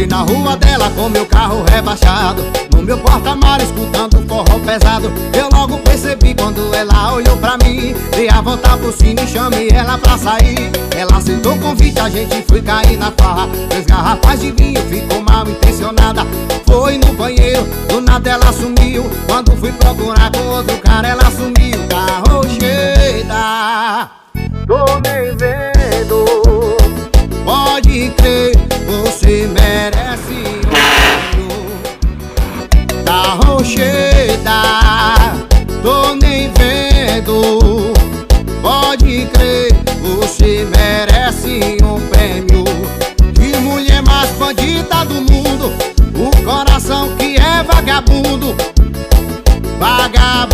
Entrei na rua dela com meu carro rebaixado, no meu porta-malas escutando forró pesado. Eu logo percebi quando ela olhou pra mim, dei a volta por cima e chamei ela pra sair. Ela aceitou o convite, a gente foi cair na farra. 3 garrafas de vinho, ficou mal intencionada. Foi no banheiro, do nada ela sumiu. Quando fui procurar com outro cara, ela sumiu. Carro cheia, tô nem vendo. Pode crer, você merece um carro cheia, tô nem vendo. Pode crer, você merece um prêmio de mulher mais bandida do mundo. O coração que é vagabundo, vagabundo.